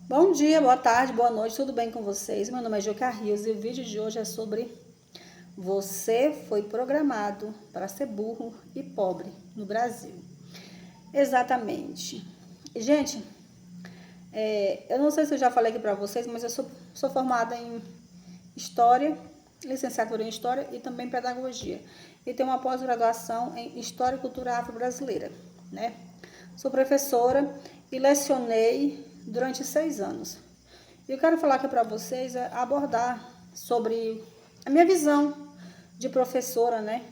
Bom dia, boa tarde, boa noite, tudo bem com vocês? Meu nome é Joca Rios e o vídeo de hoje é sobre você foi programado para ser burro e pobre no Brasil. Exatamente. Gente, eu não sei se eu já falei aqui para vocês, mas eu sou formada em História, licenciatura em História e também Pedagogia. E tenho uma pós-graduação em História e Cultura Afro-Brasileira, né? Sou professora e lecionei durante 6 anos. E eu quero falar aqui para vocês, abordar sobre a minha visão de professora, né?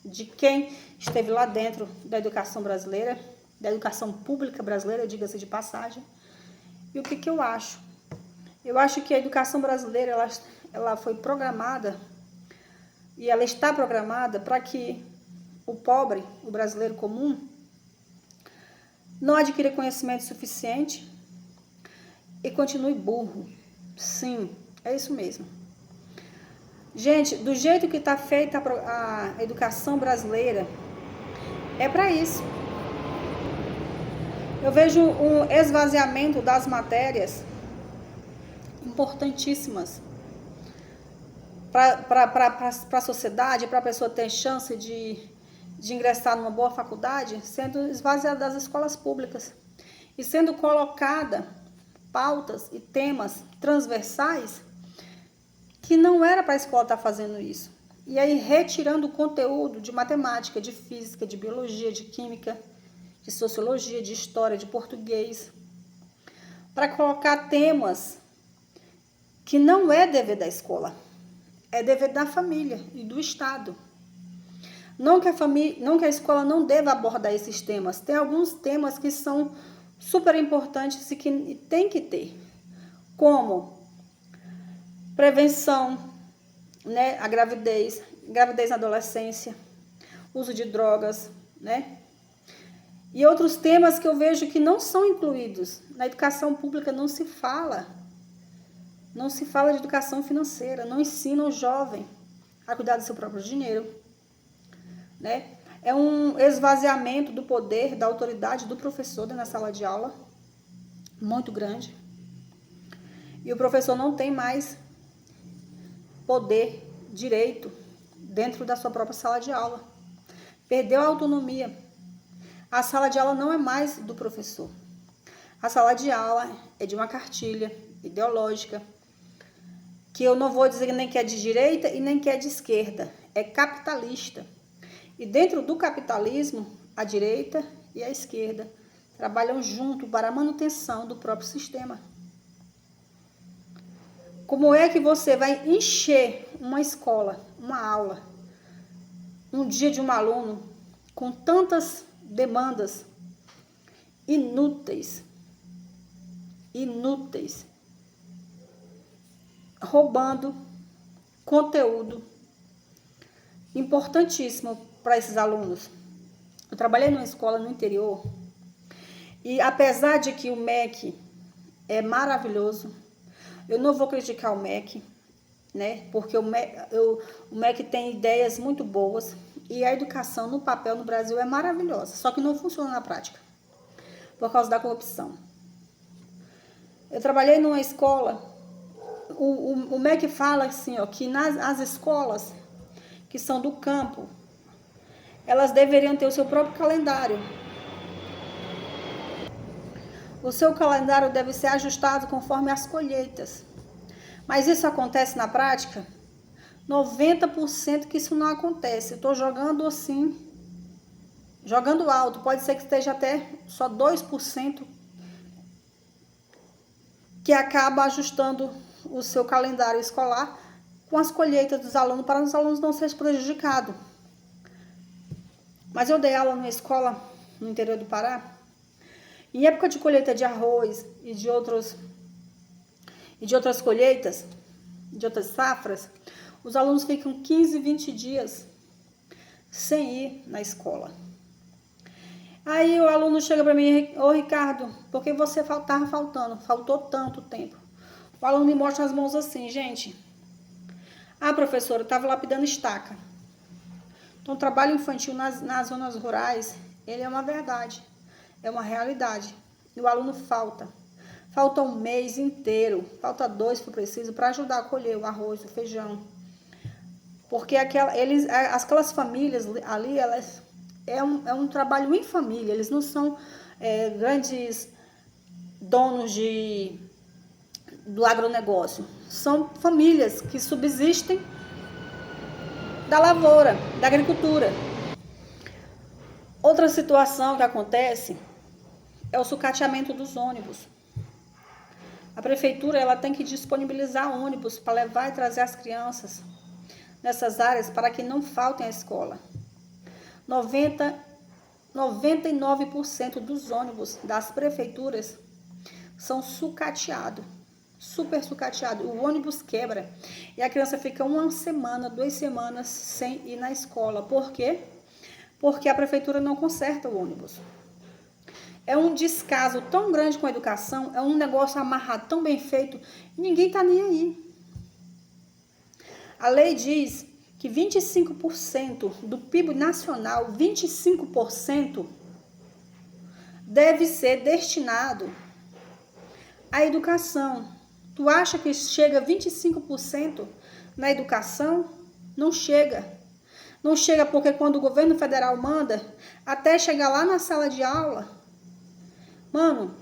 De quem esteve lá dentro da educação brasileira, da educação pública brasileira, diga-se de passagem. E o que eu acho? Eu acho que a educação brasileira, ela foi programada e ela está programada para que o pobre, o brasileiro comum, não adquira conhecimento suficiente e continue burro. Sim, é isso mesmo. Gente, do jeito que está feita a educação brasileira, é para isso. Eu vejo um esvaziamento das matérias importantíssimas para a sociedade, para a pessoa ter chance de ingressar numa boa faculdade, sendo esvaziada das escolas públicas e sendo colocada pautas e temas transversais que não era para a escola estar fazendo isso. E aí retirando o conteúdo de matemática, de física, de biologia, de química, de sociologia, de história, de português, para colocar temas que não é dever da escola, é dever da família e do Estado. Não que a escola não deva abordar esses temas. Tem alguns temas que são super importantes e que tem que ter, como prevenção, né, a gravidez na adolescência, uso de drogas, né? E outros temas que eu vejo que não são incluídos. Na educação pública não se fala de educação financeira, não ensina o jovem a cuidar do seu próprio dinheiro, né? É um esvaziamento do poder, da autoridade do professor na sala de aula, muito grande. E o professor não tem mais poder, direito, dentro da sua própria sala de aula. Perdeu a autonomia. A sala de aula não é mais do professor. A sala de aula é de uma cartilha ideológica, que eu não vou dizer nem que é de direita e nem que é de esquerda. É capitalista. E dentro do capitalismo, a direita e a esquerda trabalham junto para a manutenção do próprio sistema. Como é que você vai encher uma escola, uma aula, um dia de um aluno com tantas demandas inúteis, roubando conteúdo importantíssimo para esses alunos? Eu trabalhei numa escola no interior e apesar de que o MEC é maravilhoso, eu não vou criticar o MEC, né? Porque o MEC tem ideias muito boas e a educação no papel no Brasil é maravilhosa, só que não funciona na prática por causa da corrupção. Eu trabalhei numa escola, o MEC fala assim, ó, que as escolas que são do campo, elas deveriam ter o seu próprio calendário. O seu calendário deve ser ajustado conforme as colheitas. Mas isso acontece na prática? 90% que isso não acontece. Eu estou jogando assim, jogando alto. Pode ser que esteja até só 2% que acaba ajustando o seu calendário escolar com as colheitas dos alunos, para os alunos não serem prejudicados. Mas eu dei aula numa escola no interior do Pará. Em época de colheita de arroz e de outras colheitas, de outras safras, os alunos ficam 15, 20 dias sem ir na escola. Aí o aluno chega para mim, ô Ricardo, por que você estava faltando? Faltou tanto tempo. O aluno me mostra as mãos assim, gente. Ah, professora, eu estava lapidando estaca. Então, o trabalho infantil nas zonas rurais, ele é uma verdade, é uma realidade. E o aluno falta falta um mês inteiro, falta 2 se for preciso, para ajudar a colher o arroz, o feijão. Porque aquelas famílias ali, elas é um trabalho em família, eles não são grandes donos do agronegócio. São famílias que subsistem da lavoura, da agricultura. Outra situação que acontece é o sucateamento dos ônibus. A prefeitura ela tem que disponibilizar ônibus para levar e trazer as crianças nessas áreas para que não faltem à escola. 99% dos ônibus das prefeituras são sucateados, super sucateados. O ônibus quebra e a criança fica 1 semana, 2 semanas sem ir na escola. Por quê? Porque a prefeitura não conserta o ônibus. É um descaso tão grande com a educação, é um negócio amarrado tão bem feito, e ninguém tá nem aí. A lei diz que 25% do PIB nacional, 25% deve ser destinado à educação. Tu acha que chega 25% na educação? Não chega. Não chega porque quando o governo federal manda, até chegar lá na sala de aula, mano,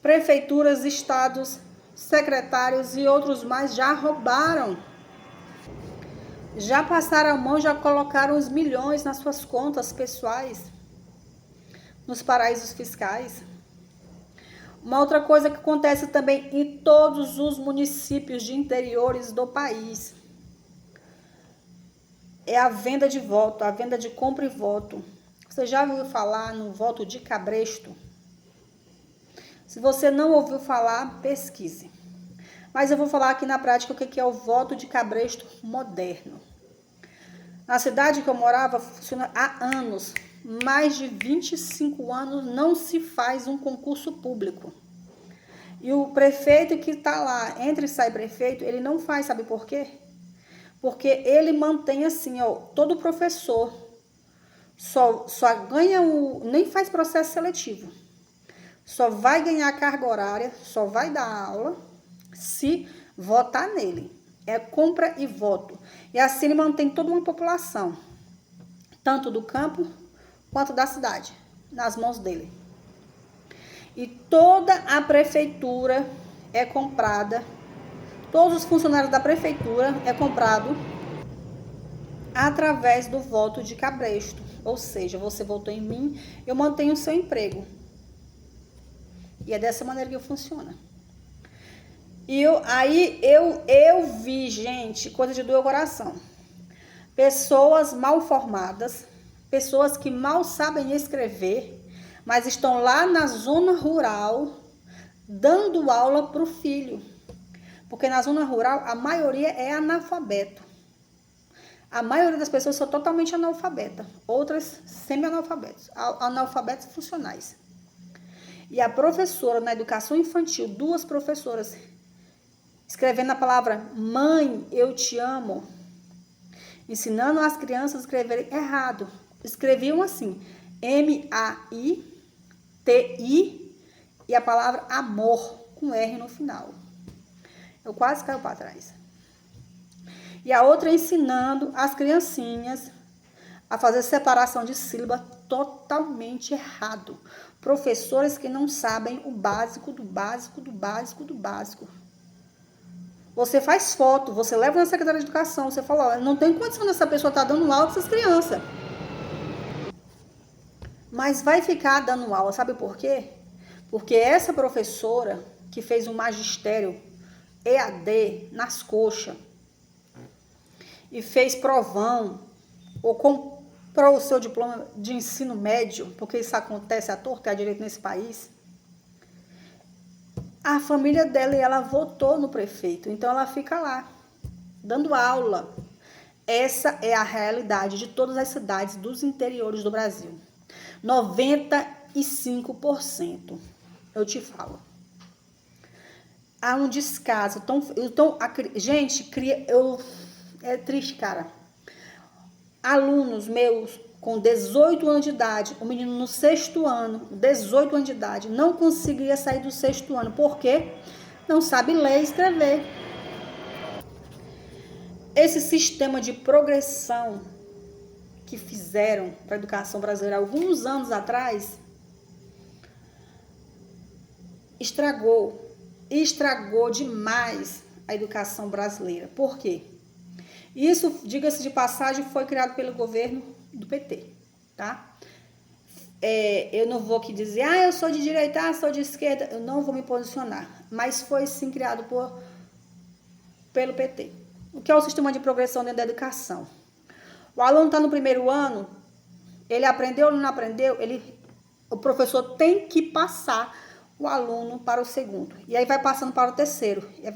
prefeituras, estados, secretários e outros mais já roubaram. Já passaram a mão, já colocaram os milhões nas suas contas pessoais, nos paraísos fiscais. Uma outra coisa que acontece também em todos os municípios de interiores do país é a venda de voto, a venda de compra e voto. Você já ouviu falar no voto de cabresto? Se você não ouviu falar, pesquise. Mas eu vou falar aqui na prática o que é o voto de cabresto moderno. Na cidade que eu morava, funciona há anos. Mais de 25 anos não se faz um concurso público. E o prefeito que está lá, entra e sai prefeito, ele não faz, sabe por quê? Porque ele mantém assim, ó, todo professor só ganha nem faz processo seletivo. Só vai ganhar carga horária, só vai dar aula se votar nele. É compra e voto. E assim ele mantém toda uma população, tanto do campo quanto da cidade, nas mãos dele. E toda a prefeitura é comprada, todos os funcionários da prefeitura é comprado através do voto de cabresto. Ou seja, você votou em mim, eu mantenho o seu emprego. E é dessa maneira que funciona. E eu vi, gente, coisa de doer o coração. Pessoas mal formadas, pessoas que mal sabem escrever, mas estão lá na zona rural dando aula para o filho. Porque na zona rural a maioria é analfabeto. A maioria das pessoas são totalmente analfabetas, outras semi-analfabetos, analfabetos funcionais. E a professora na educação infantil, 2 professoras, escrevendo a palavra mãe, eu te amo, ensinando as crianças a escreverem errado. Escreviam assim, M-A-I-T-I e a palavra amor, com R no final. Eu quase caio para trás. E a outra ensinando as criancinhas a fazer separação de sílaba totalmente errado. Professores que não sabem o básico do básico do básico do básico. Você faz foto, você leva na Secretaria de Educação, você fala, ó, não tem condição dessa pessoa estar dando aula para essas crianças. Mas vai ficar dando aula, sabe por quê? Porque essa professora que fez um magistério EAD nas coxas e fez provão ou comprou o seu diploma de ensino médio, porque isso acontece à torta e à direita nesse país, a família dela e ela votou no prefeito, então ela fica lá, dando aula. Essa é a realidade de todas as cidades dos interiores do Brasil. 95%, eu te falo. Há um descaso. Gente, é triste, cara. Alunos meus com 18 anos de idade, o menino no 6º ano, 18 anos de idade, não conseguia sair do 6º ano. Por quê? Não sabe ler e escrever. Esse sistema de progressão que fizeram para a educação brasileira alguns anos atrás estragou demais a educação brasileira. Por quê? Isso, diga-se de passagem, foi criado pelo governo do PT, tá? Eu não vou aqui dizer, eu sou de direita, sou de esquerda, eu não vou me posicionar, mas foi sim criado pelo PT. O que é o sistema de progressão dentro da educação? O aluno está no primeiro ano, ele aprendeu ou não aprendeu, o professor tem que passar o aluno para o segundo. E aí vai passando para o terceiro. E aí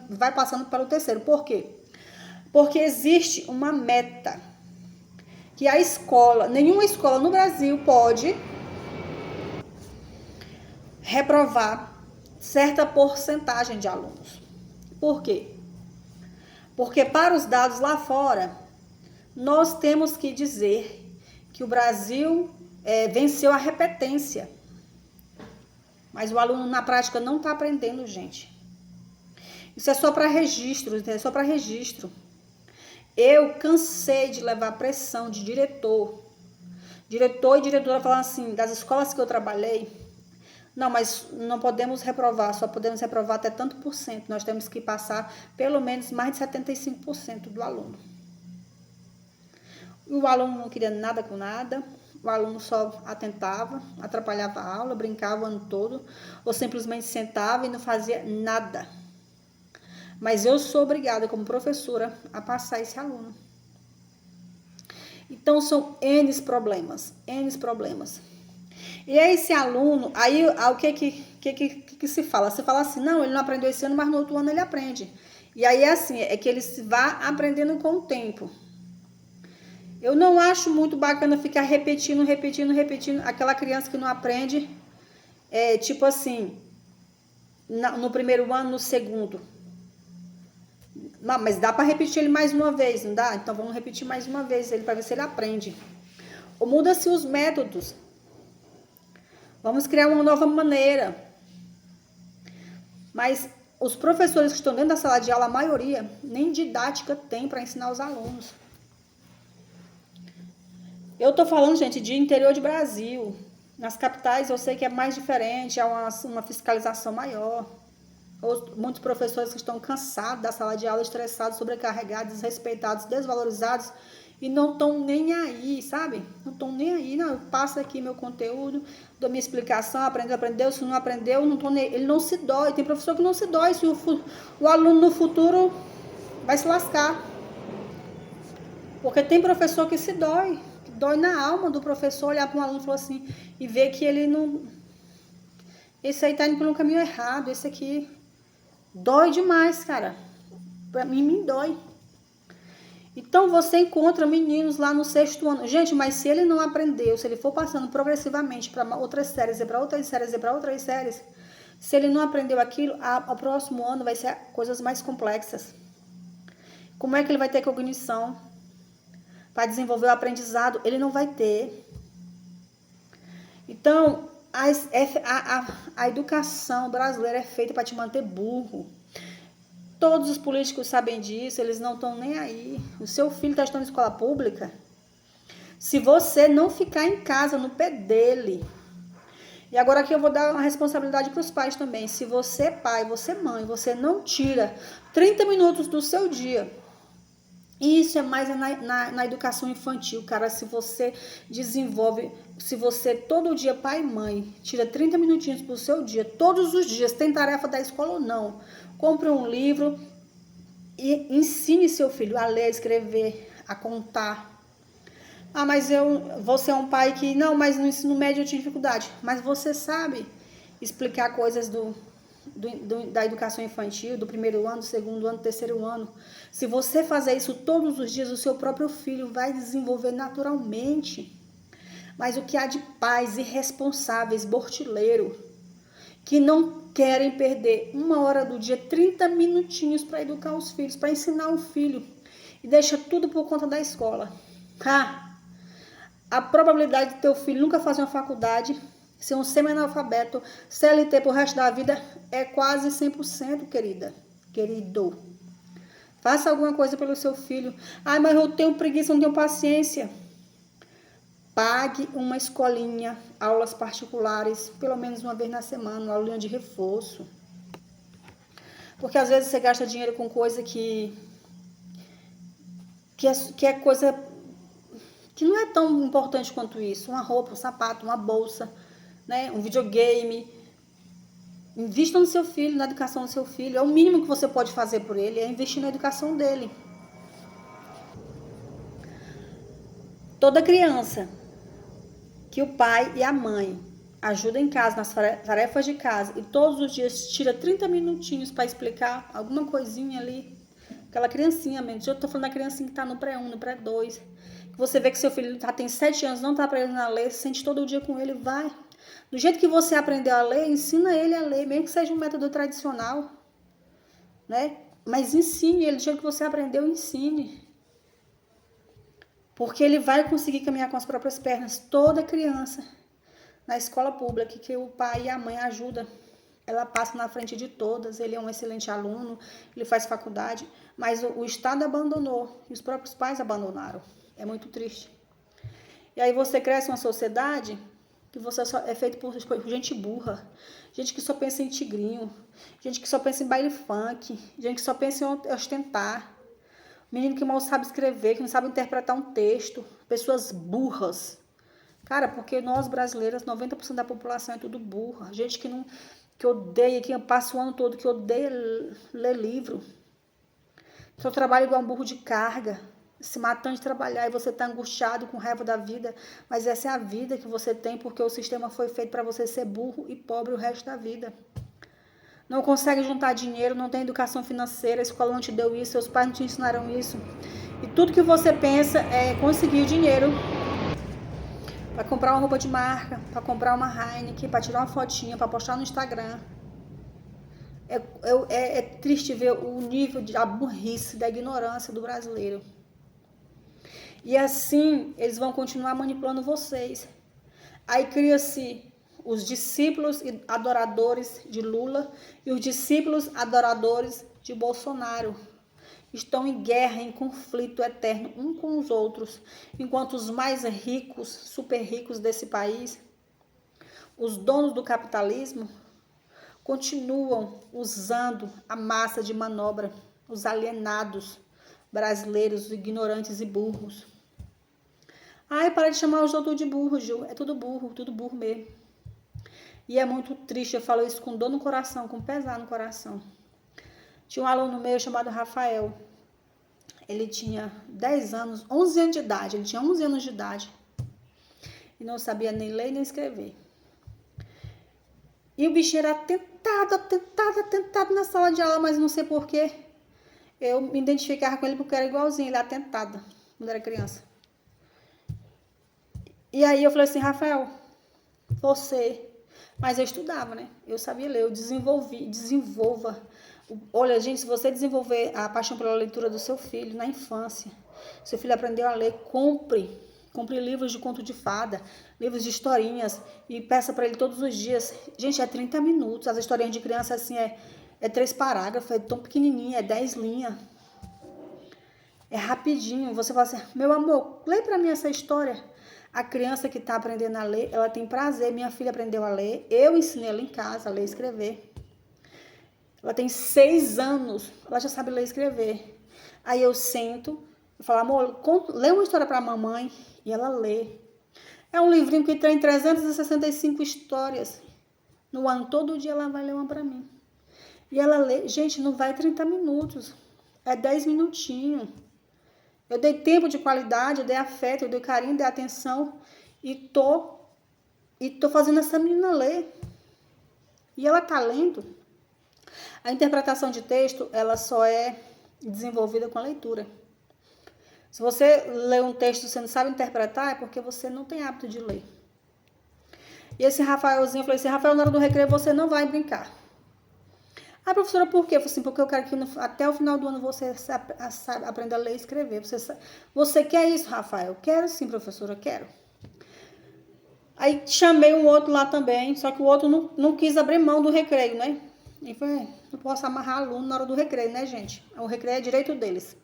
vai passando para o terceiro. Por quê? Porque existe uma meta que a escola, nenhuma escola no Brasil pode reprovar certa porcentagem de alunos. Por quê? Porque para os dados lá fora, nós temos que dizer que o Brasil venceu a repetência. Mas o aluno na prática não está aprendendo, gente. Isso é só para registro, é só para registro. Eu cansei de levar pressão de diretor e diretora falando assim, das escolas que eu trabalhei, não, mas não podemos reprovar, só podemos reprovar até tanto por cento. Nós temos que passar pelo menos mais de 75% do aluno. E o aluno não queria nada com nada. O aluno só atentava, atrapalhava a aula, brincava o ano todo, ou simplesmente sentava e não fazia nada. Mas eu sou obrigada, como professora, a passar esse aluno. Então, são N problemas. E aí, esse aluno, aí o que se fala? Se fala assim, não, ele não aprendeu esse ano, mas no outro ano ele aprende. E aí, assim, é que ele vá aprendendo com o tempo. Eu não acho muito bacana ficar repetindo. Aquela criança que não aprende, tipo assim, no primeiro ano, no segundo. Não, mas dá para repetir ele mais uma vez, não dá? Então vamos repetir mais uma vez ele para ver se ele aprende. Ou muda-se os métodos. Vamos criar uma nova maneira. Mas os professores que estão dentro da sala de aula, a maioria, nem didática tem para ensinar os alunos. Eu tô falando, gente, de interior de Brasil. Nas capitais eu sei que é mais diferente, há uma fiscalização maior. Muitos professores que estão cansados da sala de aula, estressados, sobrecarregados, desrespeitados, desvalorizados e não estão nem aí, sabe? Não estão nem aí, não. Eu passo aqui meu conteúdo, dou minha explicação, aprendeu, se não aprendeu, não tô nem... ele não se dói. Tem professor que não se dói, se o aluno no futuro vai se lascar. Porque tem professor que se dói na alma do professor olhar para um aluno e falar assim, e ver que ele não... Esse aí tá indo pelo caminho errado, esse aqui... Dói demais, cara. Pra mim, me dói. Então, você encontra meninos lá no 6º ano. Gente, mas se ele não aprendeu, se ele for passando progressivamente para outras séries, e para outras séries, e para outras séries, se ele não aprendeu aquilo, ao próximo ano vai ser coisas mais complexas. Como é que ele vai ter cognição para desenvolver o aprendizado? Ele não vai ter. Então... A educação brasileira é feita para te manter burro. Todos os políticos sabem disso, eles não estão nem aí. O seu filho está estudando em escola pública. Se você não ficar em casa, no pé dele. E agora aqui eu vou dar uma responsabilidade para os pais também. Se você, pai, você, mãe, você não tira 30 minutos do seu dia. Isso é mais na educação infantil, cara. Se você desenvolve, se você todo dia, pai e mãe, tira 30 minutinhos pro seu dia, todos os dias, tem tarefa da escola ou não, compre um livro e ensine seu filho a ler, a escrever, a contar. Ah, mas você é um pai que, não, mas no ensino médio eu tive dificuldade. Mas você sabe explicar coisas da educação infantil, do primeiro ano, do segundo ano, do terceiro ano. Se você fazer isso todos os dias, o seu próprio filho vai desenvolver naturalmente. Mas o que há de pais irresponsáveis, bortileiro, que não querem perder 1 hora do dia, 30 minutinhos para educar os filhos, para ensinar o filho, e deixa tudo por conta da escola. A probabilidade de teu filho nunca fazer uma faculdade, ser um semi-analfabeto, CLT pro resto da vida, é quase 100%, querida. Querido. Faça alguma coisa pelo seu filho. Ai, mas eu tenho preguiça, não tenho paciência. Pague uma escolinha, aulas particulares, pelo menos uma vez na semana, uma aulinha de reforço. Porque às vezes você gasta dinheiro com coisa que é coisa que não é tão importante quanto isso. Uma roupa, um sapato, uma bolsa, né? Um videogame. Invista no seu filho, na educação do seu filho. É o mínimo que você pode fazer por ele, é investir na educação dele. Toda criança que o pai e a mãe ajudam em casa, nas tarefas de casa, e todos os dias tira 30 minutinhos para explicar alguma coisinha ali, aquela criancinha mesmo, eu tô falando da criancinha que tá no pré-1, no pré-2, que você vê que seu filho tem 7 anos, não tá aprendendo a ler, sente todo dia com ele, vai. Do jeito que você aprendeu a ler, ensina ele a ler, mesmo que seja um método tradicional, né? Mas ensine ele, do jeito que você aprendeu, ensine. Porque ele vai conseguir caminhar com as próprias pernas. Toda criança na escola pública que o pai e a mãe ajudam, ela passa na frente de todas. Ele é um excelente aluno, ele faz faculdade, mas o Estado abandonou e os próprios pais abandonaram. É muito triste. E aí você cresce uma sociedade que você só é feito por gente burra, gente que só pensa em tigrinho, gente que só pensa em baile funk, gente que só pensa em ostentar. Menino que mal sabe escrever, que não sabe interpretar um texto. Pessoas burras. Cara, porque nós brasileiras, 90% da população é tudo burra. Gente que odeia, que passa o ano todo, que odeia ler livro. Só trabalha igual um burro de carga, se matando de trabalhar, e você tá angustiado, com raiva da vida. Mas essa é a vida que você tem, porque o sistema foi feito para você ser burro e pobre o resto da vida. Não consegue juntar dinheiro, não tem educação financeira, a escola não te deu isso, seus pais não te ensinaram isso. E tudo que você pensa é conseguir dinheiro para comprar uma roupa de marca, para comprar uma Heineken, para tirar uma fotinha, para postar no Instagram. É triste ver o nível de burrice, da ignorância do brasileiro. E assim, eles vão continuar manipulando vocês. Aí cria-se os discípulos e adoradores de Lula e os discípulos adoradores de Bolsonaro. Estão em guerra, em conflito eterno um com os outros, enquanto os mais ricos, super ricos desse país, os donos do capitalismo, continuam usando a massa de manobra, os alienados brasileiros, ignorantes e burros. Ai, para de chamar os outros de burro, Gil. É tudo burro mesmo. E é muito triste, eu falo isso com dor no coração, com pesar no coração. Tinha um aluno meu chamado Rafael. Ele tinha 10 anos, 11 anos de idade. Ele tinha 11 anos de idade. E não sabia nem ler nem escrever. E o bichinho era atentado na sala de aula, mas não sei porquê. Eu me identificava com ele porque era igualzinho, ele era atentado quando era criança. E aí eu falei assim, Rafael, você... Mas eu estudava, né? Eu sabia ler, eu desenvolva. Olha, gente, se você desenvolver a paixão pela leitura do seu filho na infância, seu filho aprendeu a ler, compre livros de conto de fada, livros de historinhas e peça para ele todos os dias. Gente, é 30 minutos. As historinhas de criança, assim, é 3 parágrafos, é tão pequenininha, é 10 linhas. É rapidinho. Você fala assim, meu amor, lê para mim essa história. A criança que está aprendendo a ler, ela tem prazer. Minha filha aprendeu a ler. Eu ensinei ela em casa a ler e escrever. Ela tem 6 anos. Ela já sabe ler e escrever. Aí eu sento e falo, amor, lê uma história para a mamãe. E ela lê. É um livrinho que tem 365 histórias. No ano, todo dia ela vai ler uma para mim. E ela lê. Gente, não vai 30 minutos. É 10 minutinhos. Eu dei tempo de qualidade, eu dei afeto, eu dei carinho, dei atenção e tô fazendo essa menina ler. E ela tá lendo. A interpretação de texto, ela só é desenvolvida com a leitura. Se você lê um texto e você não sabe interpretar, é porque você não tem hábito de ler. E esse Rafaelzinho, eu falei assim, Rafael, na hora do recreio você não vai brincar. Ah, professora, por quê? Eu falei assim, porque eu quero que até o final do ano você aprenda a ler e escrever. Você quer isso, Rafael? Quero sim, professora, quero. Aí chamei um outro lá também, só que o outro não quis abrir mão do recreio, né? E foi, não posso amarrar aluno na hora do recreio, né, gente? O recreio é direito deles.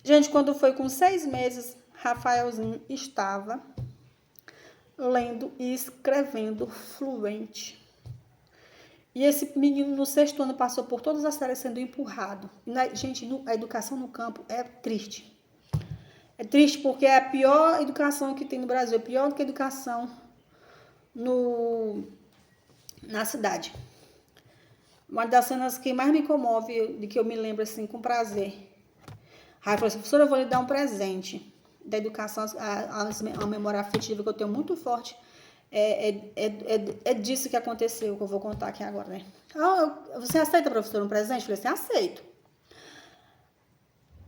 Gente, quando foi com 6 meses, Rafaelzinho estava lendo e escrevendo fluente. E esse menino no 6º ano passou por todas as séries sendo empurrado. Gente, a educação no campo é triste. É triste porque é a pior educação que tem no Brasil. É pior do que a educação na cidade. Uma das cenas que mais me comove, de que eu me lembro assim com prazer. Aí falou assim, professora, eu vou lhe dar um presente da educação, a memória afetiva que eu tenho muito forte. É disso que aconteceu, que eu vou contar aqui agora, né? Você aceita, professora, um presente? Eu falei assim, aceito.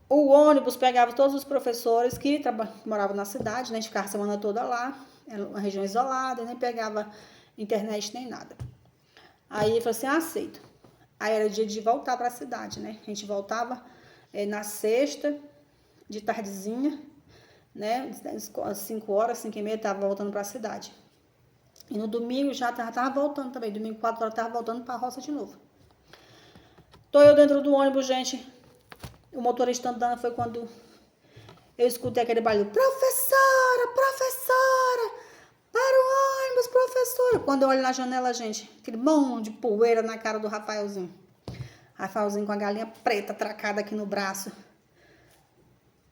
O ônibus pegava todos os professores que moravam na cidade, né? A gente ficava a semana toda lá, era uma região isolada, nem pegava internet nem nada. Aí ele falou assim, aceito. Aí era dia de voltar para a cidade, né? A gente voltava na sexta, de tardezinha, né? Às 5 horas, 5h30, tava voltando para a cidade. E no domingo já tava voltando também. Domingo, 4 horas, tava voltando para a roça de novo. Tô eu dentro do ônibus, gente. O motorista andando, foi quando eu escutei aquele barulho. Professora, professora, para o ônibus, professora. Quando eu olho na janela, gente, aquele monte de poeira na cara do Rafaelzinho. Rafaelzinho com a galinha preta atracada aqui no braço.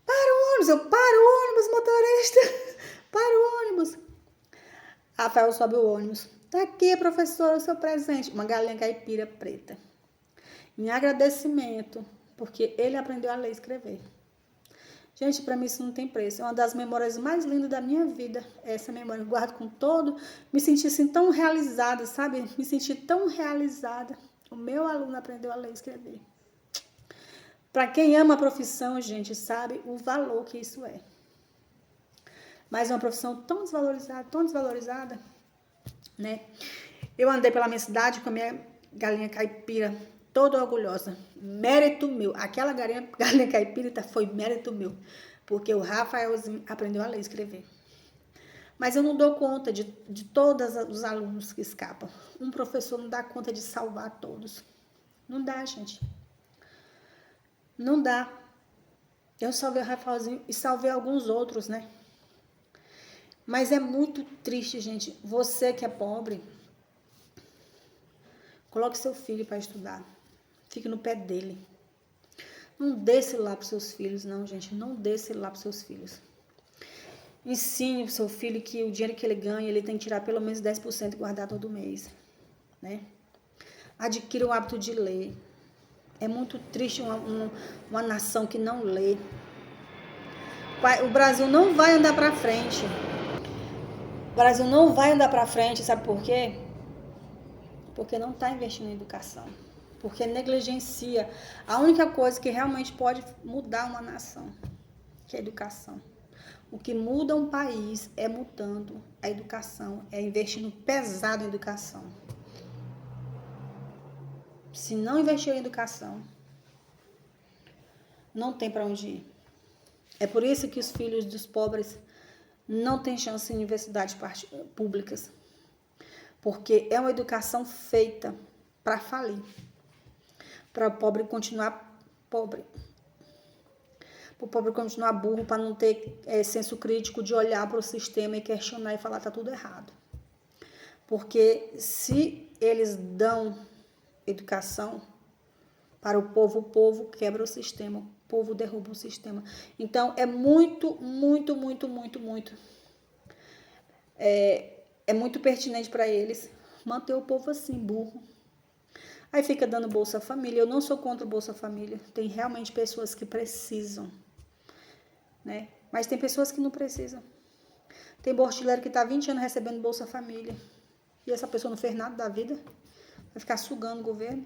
Para o ônibus, para o ônibus, motorista. Para o ônibus. Rafael sobe o ônibus. Tá aqui, professora, o seu presente. Uma galinha caipira preta. Em agradecimento, porque ele aprendeu a ler e escrever. Gente, para mim isso não tem preço. É uma das memórias mais lindas da minha vida. Essa memória eu guardo com todo. Me senti assim tão realizada, sabe? Me senti tão realizada. O meu aluno aprendeu a ler e escrever. Para quem ama a profissão, gente, sabe o valor que isso é. Mas é uma profissão tão desvalorizada, né? Eu andei pela minha cidade com a minha galinha caipira, toda orgulhosa. Mérito meu. Aquela galinha caipira foi mérito meu. Porque o Rafaelzinho aprendeu a ler e escrever. Mas eu não dou conta de todos os alunos que escapam. Um professor não dá conta de salvar todos. Não dá, gente. Não dá. Eu salvei o Rafaelzinho e salvei alguns outros, né? Mas é muito triste, gente. Você que é pobre, coloque seu filho para estudar. Fique no pé dele. Não dê esse lá para seus filhos, não, gente. Não dê esse lá para seus filhos. Ensine o seu filho que o dinheiro que ele ganha, ele tem que tirar pelo menos 10% e guardar todo mês, né? Adquira o hábito de ler. É muito triste uma nação que não lê. O Brasil não vai andar para frente. O Brasil não vai andar para frente, sabe por quê? Porque não está investindo em educação. Porque negligencia a única coisa que realmente pode mudar uma nação, que é a educação. O que muda um país é mudando a educação, é investindo pesado em educação. Se não investir em educação, não tem para onde ir. É por isso que os filhos dos pobres não têm chance em universidades públicas. Porque é uma educação feita para falir. Para o pobre continuar pobre. Para o pobre continuar burro, para não ter senso crítico de olhar para o sistema e questionar e falar tá tudo errado. Porque se eles dão educação para o povo quebra o sistema, o povo derruba o sistema. Então, é muito pertinente para eles manter o povo assim, burro. Aí fica dando Bolsa Família. Eu não sou contra o Bolsa Família. Tem realmente pessoas que precisam, né? Mas tem pessoas que não precisam. Tem bortileiro que está 20 anos recebendo Bolsa Família. E essa pessoa não fez nada da vida. Vai ficar sugando o governo.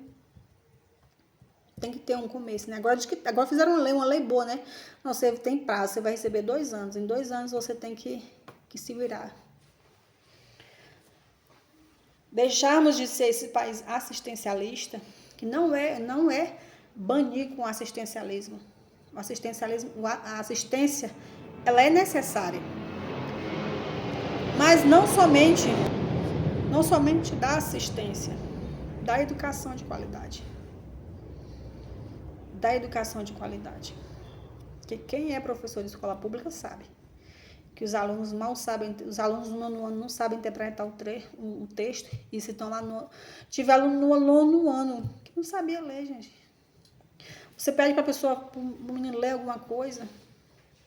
Tem que ter um começo, né? Agora fizeram uma lei boa, né? Não, você tem prazo, você vai receber 2 anos. Em 2 anos você tem que se virar. Deixarmos de ser esse país assistencialista, que não é banir com o assistencialismo. A assistência, ela é necessária. Mas não somente da assistência, da educação de qualidade. Da educação de qualidade. Porque quem é professor de escola pública sabe que os alunos mal sabem, os alunos do nono ano não sabem interpretar o texto, e se estão lá tive aluno no nono ano que não sabia ler, gente. Você pede para o menino ler alguma coisa,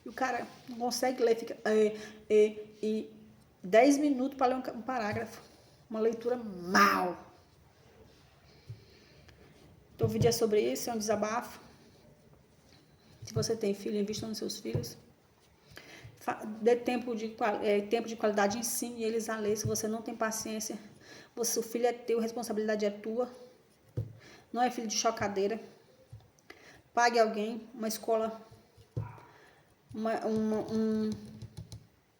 e o cara não consegue ler, fica 10 minutos para ler um parágrafo. Uma leitura mal. Então, o vídeo é sobre isso, é um desabafo. Se você tem filho, invista nos seus filhos. Dê tempo de qualidade, ensine eles a ler. Se você não tem paciência, o filho é teu, a responsabilidade é tua. Não é filho de chocadeira. Pague alguém, uma escola, um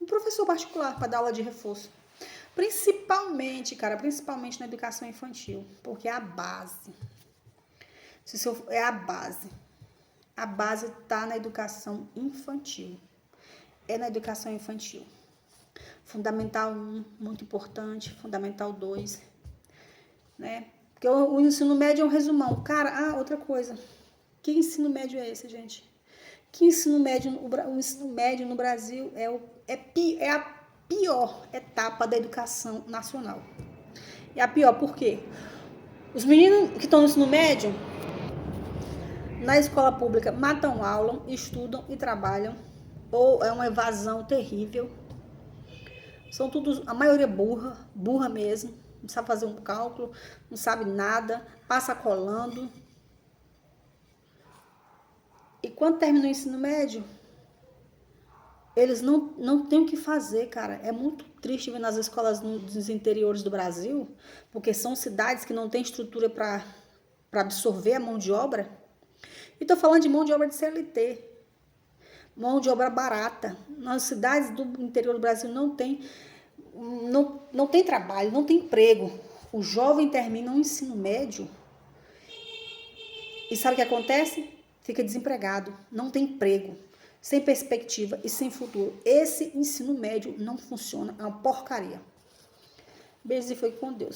professor particular para dar aula de reforço. Principalmente na educação infantil, porque é a base. É a base. A base está na educação infantil. É na educação infantil. Fundamental 1, muito importante. Fundamental 2. Né? Porque o ensino médio é um resumão. Cara, outra coisa. Que ensino médio é esse, gente? Que ensino médio? O ensino médio no Brasil é a pior etapa da educação nacional. É a pior, por quê? Os meninos que estão no ensino médio, na escola pública, matam aula, estudam e trabalham, ou é uma evasão terrível. São todos, a maioria burra mesmo, não sabe fazer um cálculo, não sabe nada, passa colando. E quando termina o ensino médio, eles não têm o que fazer, cara. É muito triste ver nas escolas dos interiores do Brasil, porque são cidades que não têm estrutura para absorver a mão de obra. E estou falando de mão de obra de CLT, mão de obra barata. Nas cidades do interior do Brasil não tem trabalho, não tem emprego. O jovem termina o ensino médio e sabe o que acontece? Fica desempregado, não tem emprego, sem perspectiva e sem futuro. Esse ensino médio não funciona, é uma porcaria. Beijo e foi com Deus.